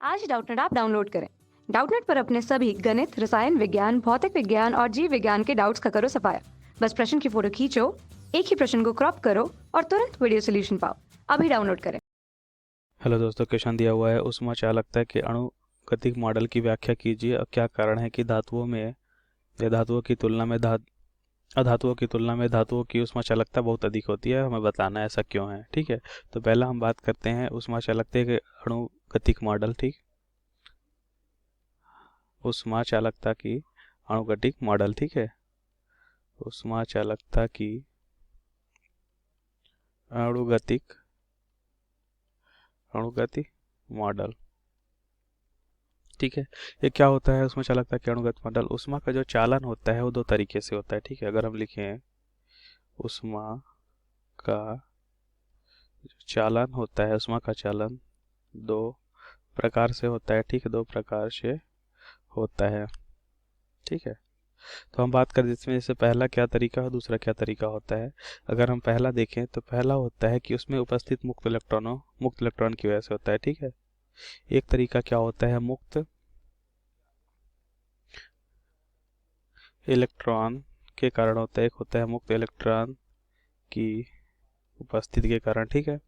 आज Doubtnut app download करें। Doubtnut पर अपने सभी गणित, रसायन विज्ञान, भौतिक विज्ञान और जीव विज्ञान के डाउट्स का करो सफाया। बस प्रश्न की फोटो खींचो, एक ही प्रश्न को क्रॉप करो और तुरंत वीडियो सोल्यूशन पाओ। अभी डाउनलोड करें। हेलो दोस्तों, क्वेश्चन दिया हुआ है उष्मा चालकता के अणुगतिक मॉडल की व्याख्या कीजिए। और क्या कारण है कि धातुओं में या अधातुओं की तुलना में धातुओं की उष्मा चालकता बहुत अधिक होती है। हमें बताना है ऐसा क्यों है। ठीक है, तो पहला हम बात करते हैं उष्मा चालकता के अणुगतिक मॉडल। ठीक, उष्मा चालकता की अणुगतिक मॉडल। ठीक है, उष्मा चालकता की अणुगतिक अणुगतिक मॉडल। ठीक है, ये क्या होता है उसमें चालकता के अणुगत मॉडल? उष्मा का जो चालन होता है वो दो तरीके से होता है। ठीक है, अगर हम लिखें उष्मा का जो चालन होता है, उष्मा का चालन दो प्रकार से होता है। ठीक है, दो प्रकार से होता है। ठीक है, तो हम बात करें इसमें जैसे पहला क्या तरीका और दूसरा क्या तरीका होता है। अगर हम पहला देखें तो पहला होता है कि उसमें उपस्थित मुक्त इलेक्ट्रॉन की वजह से होता है। ठीक है, एक तरीका क्या होता है मुक्त इलेक्ट्रॉन के कारण होता है, एक होता है मुक्त इलेक्ट्रॉन की उपस्थिति के कारण। ठीक है,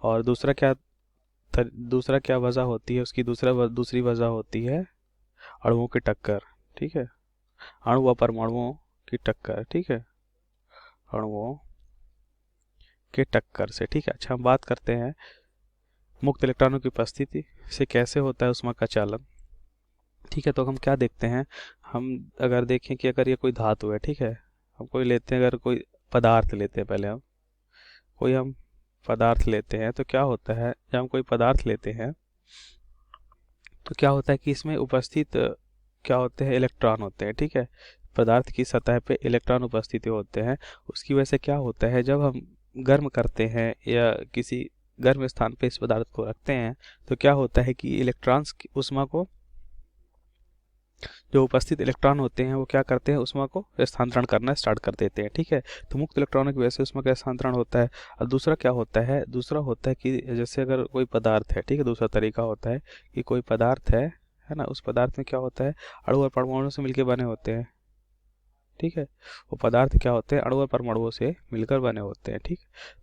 और दूसरा क्या वजह होती है उसकी? दूसरी वजह होती है अणुओं की टक्कर। ठीक है, अणु व परमाणुओं की टक्कर। ठीक है, अणुओं के टक्कर से। ठीक है, अच्छा हम बात करते हैं मुक्त इलेक्ट्रॉनों की उपस्थिति से कैसे होता है उष्मा का चालन। ठीक है, तो हम क्या देखते हैं, हम अगर देखें कि अगर ये कोई धातु है, ठीक है, हम कोई लेते हैं, अगर कोई पदार्थ लेते हैं, पहले हम पदार्थ लेते हैं तो क्या होता है, जब हम कोई पदार्थ लेते हैं तो क्या होता है कि इसमें उपस्थित क्या होते हैं, इलेक्ट्रॉन होते हैं। ठीक है, पदार्थ की सतह पे इलेक्ट्रॉन उपस्थित होते हैं। उसकी वजह से क्या होता है, जब हम गर्म करते हैं या किसी गर्म स्थान पे इस पदार्थ को रखते हैं तो क्या होता है कि इलेक्ट्रॉन्स की उष्मा को, जो उपस्थित इलेक्ट्रॉन होते हैं वो क्या करते हैं, उष्मा को स्थानांतरण करना स्टार्ट कर देते हैं। ठीक है, तो मुक्त इलेक्ट्रॉनों की वजह से उष्मा का स्थानांतरण होता है। और दूसरा क्या होता है, दूसरा होता है कि जैसे अगर कोई पदार्थ है, ठीक है, दूसरा तरीका होता है कि कोई पदार्थ है ना, उस पदार्थ में क्या होता है, अणु और परमाणु से मिलकर बने होते हैं। ठीक है, वो पदार्थ क्या होते हैं, अणु और परमाणुओं से मिलकर बने होते हैं। ठीक,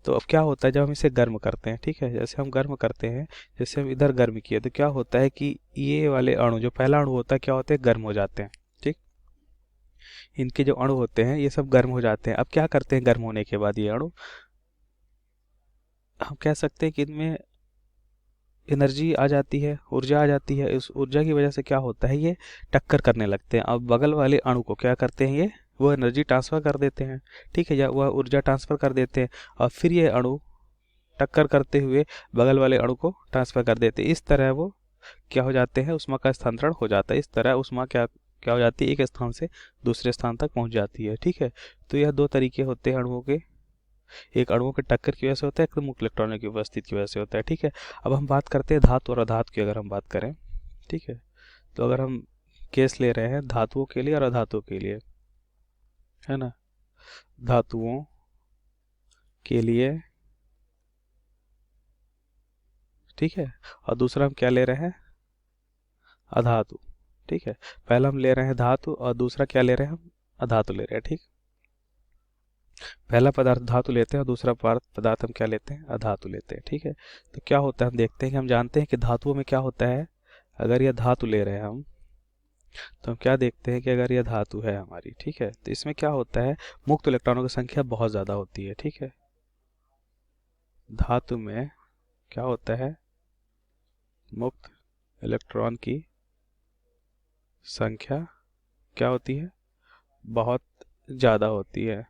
तो अब क्या होता है जब हम इसे गर्म करते हैं, ठीक है, जैसे हम गर्म करते हैं, जैसे हम इधर गर्म किए तो क्या होता है कि ये वाले अणु, जो पहला अणु होता है, क्या होते हैं, गर्म हो जाते हैं। ठीक, इनके जो अणु होते हैं ये सब गर्म हो जाते हैं। अब क्या करते हैं गर्म होने के बाद ये अणु, हम कह सकते हैं कि इनमें एनर्जी आ जाती है, ऊर्जा आ जाती है। इस ऊर्जा की वजह से क्या होता है, ये टक्कर करने लगते हैं। अब बगल वाले अणु को क्या करते हैं, ये वो एनर्जी ट्रांसफर कर देते हैं। ठीक है, या वह ऊर्जा ट्रांसफर कर देते हैं और फिर ये अणु टक्कर करते हुए बगल वाले अणु को ट्रांसफर कर देते हैं। इस तरह वो क्या हो जाते हैं, उष्मा का स्थानांतरण हो जाता है। इस तरह उष्मा क्या क्या हो जाती है, एक स्थान से दूसरे स्थान तक पहुंच जाती है। ठीक है, तो यह दो तरीके होते हैं अणुओं के, एक अणुओं के टक्कर की वजह से होता है, एक मुक्त इलेक्ट्रॉनों की उपस्थिति की वजह से होता है। ठीक है, अब हम बात करते हैं धातु और अधातु की। अगर हम बात करें, ठीक है, तो अगर हम केस ले रहे हैं धातुओं के लिए और अधातुओं के लिए, है ना, धातुओं के लिए, ठीक है, और दूसरा हम क्या ले रहे हैं, अधातु। ठीक है, पहला हम ले रहे हैं धातु और दूसरा क्या ले रहे हैं, हम अधातु ले रहे हैं। ठीक, पहला पदार्थ धातु लेते हैं और दूसरा पदार्थ हम क्या लेते हैं, अधातु लेते हैं। ठीक है, तो क्या होता है हम देखते हैं कि हम जानते हैं कि धातुओं में क्या होता है, अगर यह धातु ले रहे हैं हम, तो हम क्या देखते हैं कि अगर यह धातु है हमारी, ठीक है, तो इसमें क्या होता है, मुक्त इलेक्ट्रॉनों की संख्या बहुत ज़्यादा होती है। ठीक है, धातु में क्या होता है, मुक्त इलेक्ट्रॉन की संख्या क्या होती है, बहुत ज़्यादा होती है।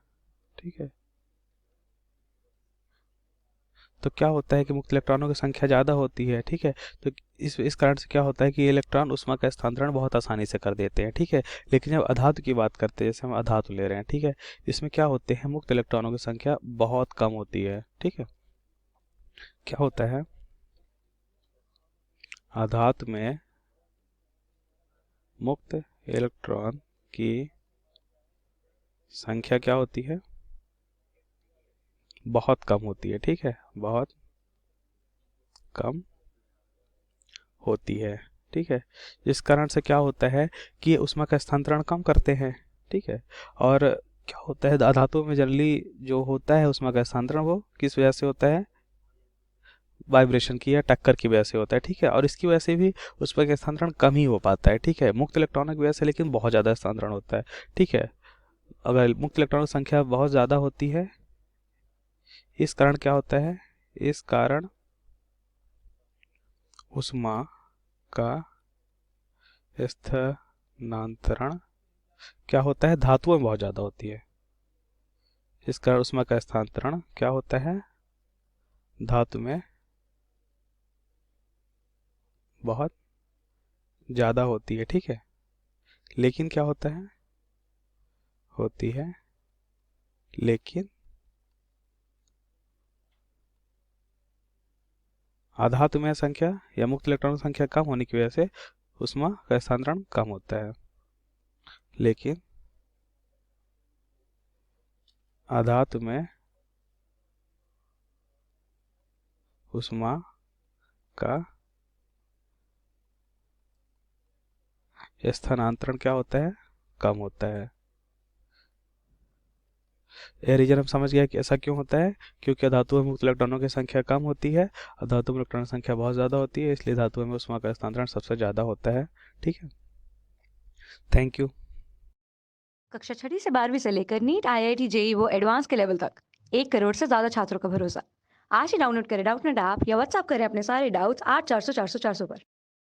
ठीक है, तो क्या होता है कि मुक्त इलेक्ट्रॉनों की संख्या ज़्यादा होती है। ठीक है, तो इस कारण से क्या होता है कि इलेक्ट्रॉन उष्मा का स्थानांतरण बहुत आसानी से कर देते हैं। ठीक है, लेकिन जब अधातु की बात करते हैं, जैसे हम अधातु ले रहे हैं, ठीक है, इसमें क्या होते हैं, मुक्त इलेक्ट्रॉनों की संख्या बहुत कम होती है। ठीक है, क्या होता है, अधातु में मुक्त इलेक्ट्रॉन की संख्या क्या होती है, बहुत कम होती है। ठीक है, बहुत कम होती है। ठीक है, जिस कारण से क्या होता है कि ऊष्मा का स्थानांतरण कम करते हैं। ठीक है, और क्या होता है धातुओं में जनरली जो होता है ऊष्मा का स्थानांतरण वो किस वजह से होता है, वाइब्रेशन की या टक्कर की वजह से होता है। ठीक है, और इसकी वजह से भी ऊष्मा का स्थानांतरण कम ही हो पाता है। ठीक है, मुक्त इलेक्ट्रॉनों की वजह से लेकिन बहुत ज़्यादा स्थानांतरण होता है। ठीक है, अगर मुक्त इलेक्ट्रॉनों की संख्या बहुत ज़्यादा होती है, इस कारण क्या होता है, इस कारण ऊष्मा का स्थानांतरण क्या होता है, धातुओं में बहुत ज़्यादा होती है। इस कारण ऊष्मा का स्थानांतरण क्या होता है, धातु में बहुत ज़्यादा होती है। ठीक है, लेकिन क्या होता है, होती है लेकिन आधातु में संख्या या मुक्त इलेक्ट्रॉन की संख्या कम होने की वजह से ऊष्मा का स्थानांतरण कम होता है। लेकिन आधातु में ऊष्मा का स्थानांतरण क्या होता है, कम होता है। यह रीजन हम समझ गया कि ऐसा क्यों होता है, क्योंकि धातुओं में मुक्त इलेक्ट्रॉनों की संख्या कम होती है और धातु में इलेक्ट्रॉनों की संख्या बहुत ज़्यादा होती है, इसलिए धातुओं में ऊष्मा का स्थानांतरण सबसे ज़्यादा होता है। ठीक है, थैंक यू। कक्षा 6 से 12वीं से लेकर नीट, IIT, JEE वो एडवांस के लेवल तक 1 करोड़ से ज़्यादा छात्रों का भरोसा। आज ही डाउनलोड करें डाउटनेट ऐप या व्हाट्सएप करें अपने सारे डाउट्स 8400 400 400 पर।